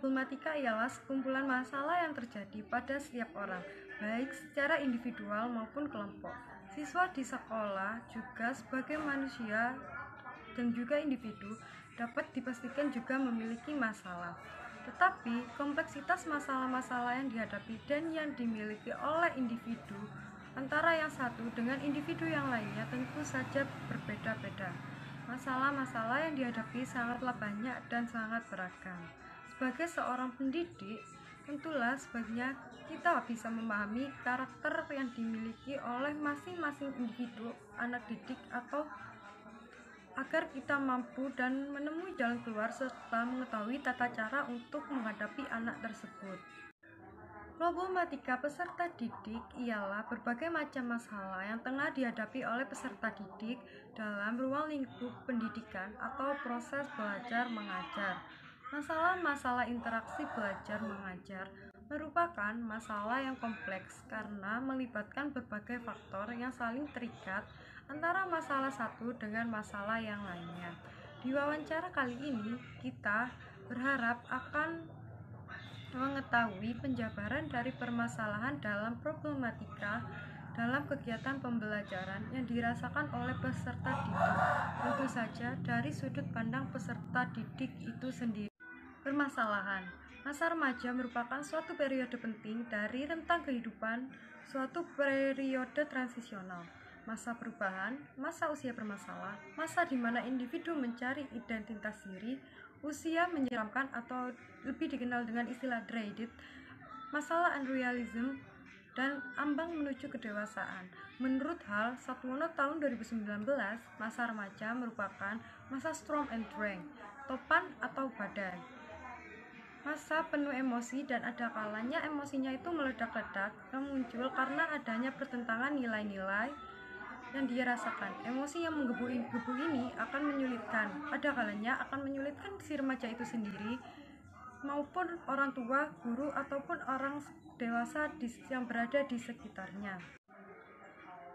Problematika ialah sekumpulan masalah yang terjadi pada setiap orang, baik secara individual maupun kelompok. Siswa di sekolah juga sebagai manusia dan juga individu dapat dipastikan juga memiliki masalah. Tetapi kompleksitas masalah-masalah yang dihadapi dan yang dimiliki oleh individu antara yang satu dengan individu yang lainnya tentu saja berbeda-beda. Masalah-masalah yang dihadapi sangatlah banyak dan sangat beragam. Sebagai seorang pendidik, tentulah sebaiknya kita bisa memahami karakter yang dimiliki oleh masing-masing individu anak didik atau agar kita mampu dan menemui jalan keluar serta mengetahui tata cara untuk menghadapi anak tersebut. Problematika peserta didik ialah berbagai macam masalah yang tengah dihadapi oleh peserta didik dalam ruang lingkup pendidikan atau proses belajar mengajar. Masalah-masalah interaksi belajar mengajar merupakan masalah yang kompleks karena melibatkan berbagai faktor yang saling terikat antara masalah satu dengan masalah yang lainnya. Di wawancara kali ini, kita berharap akan mengetahui penjabaran dari permasalahan dalam problematika dalam kegiatan pembelajaran yang dirasakan oleh peserta didik, tentu saja dari sudut pandang peserta didik itu sendiri. Permasalahan masa remaja merupakan suatu periode penting dari rentang kehidupan, suatu periode transisional, masa perubahan, masa usia bermasalah, masa di mana individu mencari identitas diri, usia menyeramkan atau lebih dikenal dengan istilah dreaded, masalah unrealism, dan ambang menuju kedewasaan. Menurut Hal Satwono tahun 2019, masa remaja merupakan masa storm and drang, topan atau badai. Masa penuh emosi dan ada kalanya emosinya itu meledak-ledak yang muncul karena adanya pertentangan nilai-nilai yang dia rasakan. Emosi yang menggebu ini akan menyulitkan, ada kalanya akan menyulitkan si remaja itu sendiri maupun orang tua, guru, ataupun orang dewasa yang berada di sekitarnya.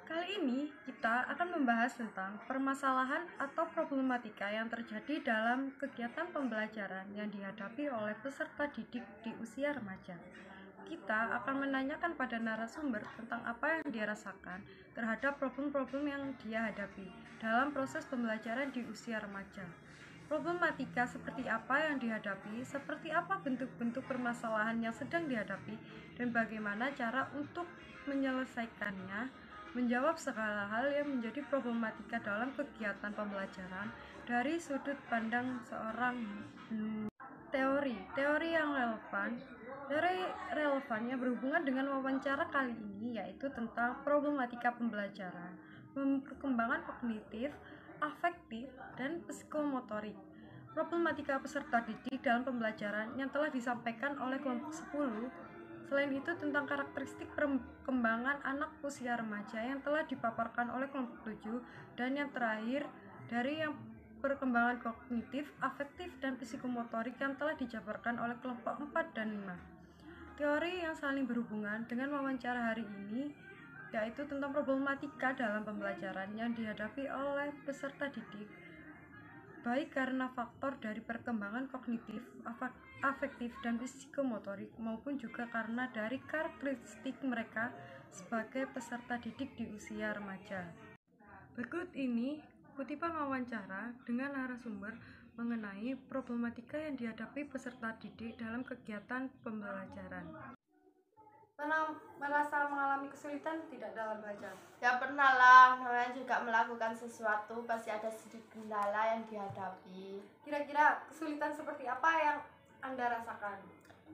Kali ini kita akan membahas tentang permasalahan atau problematika yang terjadi dalam kegiatan pembelajaran yang dihadapi oleh peserta didik di usia remaja. Kita akan menanyakan pada narasumber tentang apa yang dia rasakan terhadap problem-problem yang dia hadapi dalam proses pembelajaran di usia remaja. Problematika seperti apa yang dihadapi, seperti apa bentuk-bentuk permasalahan yang sedang dihadapi, dan bagaimana cara untuk menyelesaikannya, menjawab segala hal yang menjadi problematika dalam kegiatan pembelajaran dari sudut pandang seorang teori yang relevan. Teori relevan yang berhubungan dengan wawancara kali ini yaitu tentang problematika pembelajaran, perkembangan kognitif, afektif, dan psikomotorik. Problematika peserta didik dalam pembelajaran yang telah disampaikan oleh kelompok 10. Selain itu tentang karakteristik perkembangan anak usia remaja yang telah dipaparkan oleh kelompok 7, dan yang terakhir dari yang perkembangan kognitif, afektif, dan psikomotorik yang telah dijabarkan oleh kelompok 4 dan 5. Teori yang saling berhubungan dengan wawancara hari ini yaitu tentang problematika dalam pembelajaran yang dihadapi oleh peserta didik, baik karena faktor dari perkembangan kognitif, afektif, dan psikomotorik maupun juga karena dari karakteristik mereka sebagai peserta didik di usia remaja. Berikut ini kutipan wawancara dengan narasumber mengenai problematika yang dihadapi peserta didik dalam kegiatan pembelajaran. Pernah merasa mengalami kesulitan tidak dalam belajar? Ya pernah lah, namanya juga melakukan sesuatu pasti ada sedikit kendala yang dihadapi. Kira-kira kesulitan seperti apa yang Anda rasakan?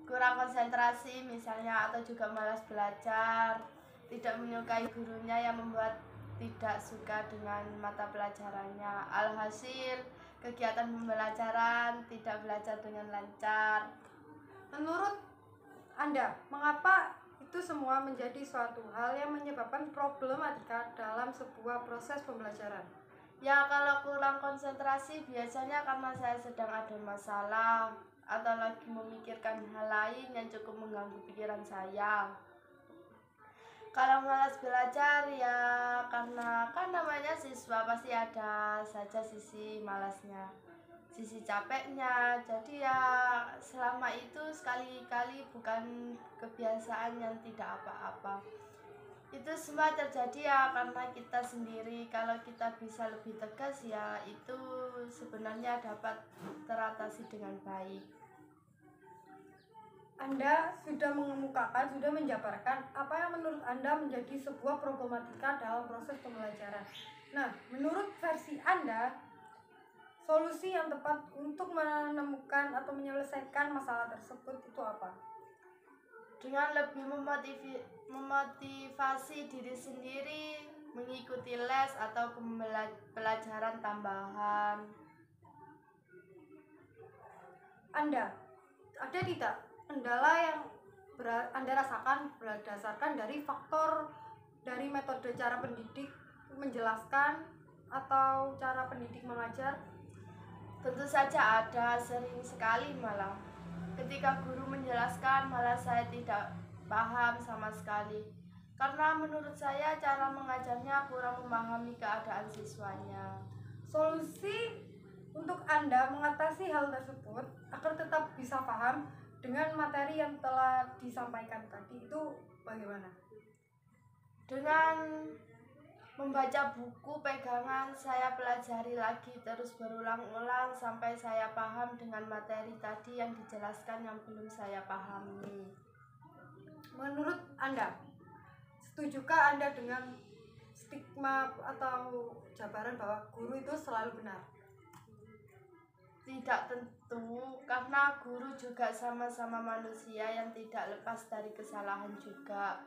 Kurang konsentrasi misalnya, atau juga malas belajar, tidak menyukai gurunya yang membuat tidak suka dengan mata pelajarannya. Alhasil kegiatan pembelajaran tidak belajar dengan lancar. Menurut Anda, mengapa itu semua menjadi suatu hal yang menyebabkan problematika dalam sebuah proses pembelajaran? Ya, kalau kurang konsentrasi biasanya karena saya sedang ada masalah atau lagi memikirkan hal lain yang cukup mengganggu pikiran saya. Kalau malas belajar ya karena kan namanya siswa, pasti ada saja sisi malasnya. sisi capeknya. Jadi ya selama itu sekali-kali bukan kebiasaan yang tidak apa-apa. Itu semua terjadi ya karena kita sendiri. Kalau kita bisa lebih tegas ya itu sebenarnya dapat teratasi dengan baik. Anda sudah mengemukakan, sudah menjabarkan apa yang menurut Anda menjadi sebuah problematika dalam proses pembelajaran. Nah, menurut versi Anda, solusi yang tepat untuk menemukan atau menyelesaikan masalah tersebut itu apa? Dengan lebih memotivasi diri sendiri, mengikuti les atau pelajaran tambahan. Anda, ada tidak kendala yang Anda rasakan berdasarkan dari faktor dari metode cara pendidik menjelaskan atau cara pendidik mengajar? Tentu saja ada, sering sekali malah. Ketika guru menjelaskan malah saya tidak paham sama sekali. Karena menurut saya cara mengajarnya kurang memahami keadaan siswanya. Solusi untuk Anda mengatasi hal tersebut agar tetap bisa paham dengan materi yang telah disampaikan tadi itu bagaimana? Dengan membaca buku pegangan, saya pelajari lagi terus berulang-ulang sampai saya paham dengan materi tadi yang dijelaskan yang belum saya pahami. Menurut Anda, setujukah Anda dengan stigma atau jabaran bahwa guru itu selalu benar? Tidak tentu, karena guru juga sama-sama manusia yang tidak lepas dari kesalahan juga.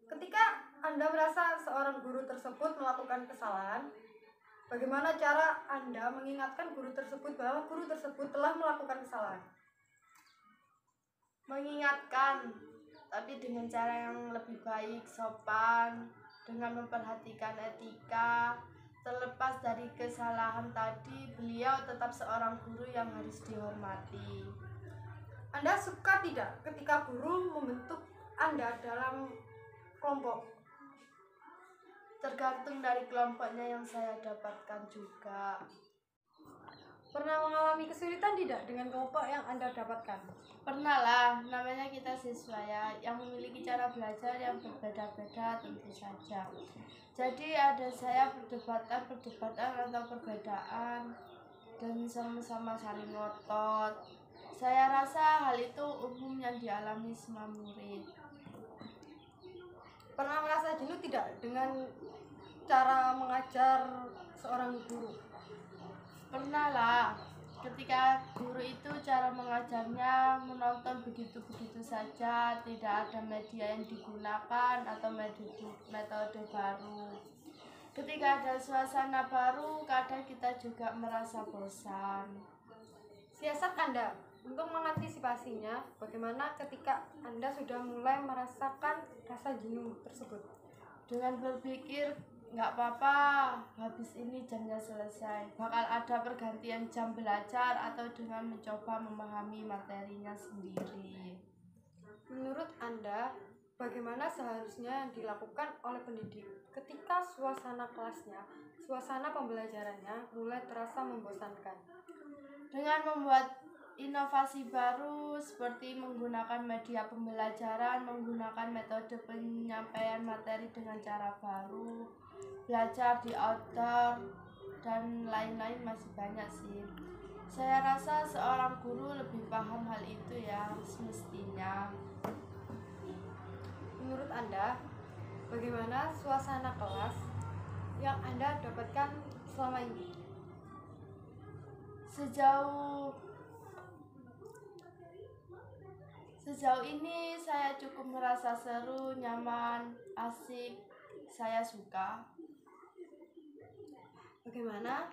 Ketika Anda merasa seorang guru tersebut melakukan kesalahan, bagaimana cara Anda mengingatkan guru tersebut bahwa guru tersebut telah melakukan kesalahan? Mengingatkan, tapi dengan cara yang lebih baik, sopan, dengan memperhatikan etika. Terlepas dari kesalahan tadi, beliau tetap seorang guru yang harus dihormati. Anda suka tidak ketika guru membentuk Anda dalam kelompok? Tergantung dari kelompoknya yang saya dapatkan juga. Pernah mengalami kesulitan tidak dengan kelompok yang Anda dapatkan? Pernah lah, namanya kita siswa ya, yang memiliki cara belajar yang berbeda-beda tentu saja. Jadi ada saya perdebatan atau perbedaan dan sama-sama saling ngotot. Saya rasa hal itu umum yang dialami semua murid. Pernah merasa jenuh tidak dengan cara mengajar seorang guru? Pernah lah, ketika guru itu cara mengajarnya menonton begitu-begitu saja, tidak ada media yang digunakan atau metode baru. Ketika ada suasana baru, kadang kita juga merasa bosan. Siasat Anda untuk mengantisipasinya bagaimana ketika Anda sudah mulai merasakan rasa jenuh tersebut? Dengan berpikir, nggak apa-apa, habis ini jamnya selesai, bakal ada pergantian jam belajar, atau dengan mencoba memahami materinya sendiri. Menurut Anda, bagaimana seharusnya dilakukan oleh pendidik ketika suasana kelasnya, suasana pembelajarannya mulai terasa membosankan? Dengan membuat inovasi baru seperti menggunakan media pembelajaran, menggunakan metode penyampaian materi dengan cara baru, belajar di outdoor, dan lain-lain masih banyak sih. Saya rasa seorang guru lebih paham hal itu ya, semestinya. Menurut Anda, bagaimana suasana kelas yang Anda dapatkan selama ini? Sejauh ini saya cukup merasa seru, nyaman, asik, saya suka. Bagaimana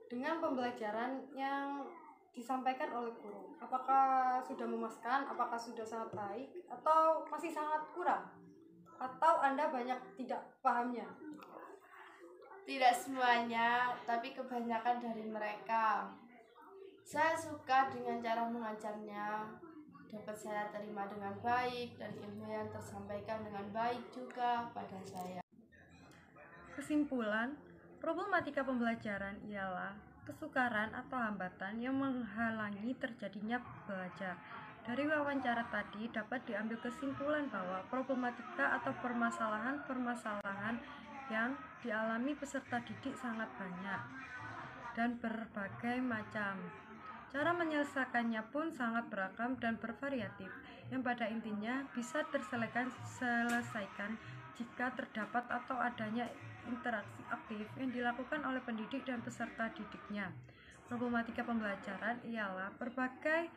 dengan pembelajaran yang disampaikan oleh guru? Apakah sudah memuaskan? Apakah sudah sangat baik? Atau masih sangat kurang? Atau Anda banyak tidak pahamnya? Tidak semuanya, tapi kebanyakan dari mereka. Saya suka dengan cara mengajarnya, dapat saya terima dengan baik, dan ilmu yang tersampaikan dengan baik juga pada saya. Kesimpulan, problematika pembelajaran ialah kesukaran atau hambatan yang menghalangi terjadinya belajar. Dari wawancara tadi dapat diambil kesimpulan bahwa problematika atau permasalahan-permasalahan yang dialami peserta didik sangat banyak dan berbagai macam. Cara menyelesaikannya pun sangat beragam dan bervariatif, yang pada intinya bisa terselesaikan jika terdapat atau adanya interaksi aktif yang dilakukan oleh pendidik dan peserta didiknya. Problematika pembelajaran ialah berbagai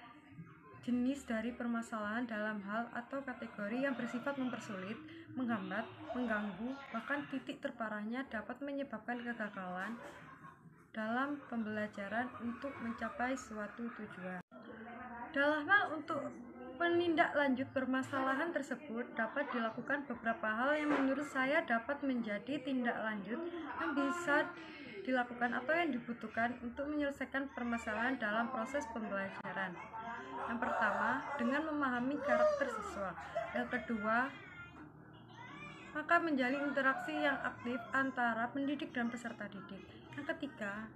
jenis dari permasalahan dalam hal atau kategori yang bersifat mempersulit, menghambat, mengganggu, bahkan titik terparahnya dapat menyebabkan kegagalan dalam pembelajaran untuk mencapai suatu tujuan. Dalam hal untuk menindaklanjut permasalahan tersebut dapat dilakukan beberapa hal yang menurut saya dapat menjadi tindak lanjut yang bisa dilakukan atau yang dibutuhkan untuk menyelesaikan permasalahan dalam proses pembelajaran. Yang pertama, dengan memahami karakter siswa. Yang kedua, maka menjalin interaksi yang aktif antara pendidik dan peserta didik. Yang ketiga,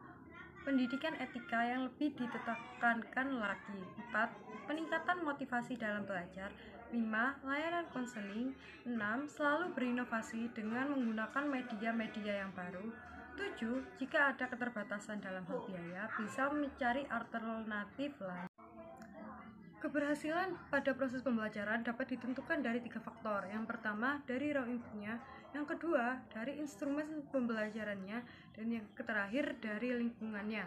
pendidikan etika yang lebih ditekankan lagi. 4. Peningkatan motivasi dalam belajar. 5. Layanan konseling. 6. Selalu berinovasi dengan menggunakan media-media yang baru. 7. Jika ada keterbatasan dalam hal biaya, bisa mencari alternatif lain. Keberhasilan pada proses pembelajaran dapat ditentukan dari 3 faktor. Yang pertama, dari raw inputnya. Yang kedua, dari instrumen pembelajarannya. Dan yang terakhir, dari lingkungannya.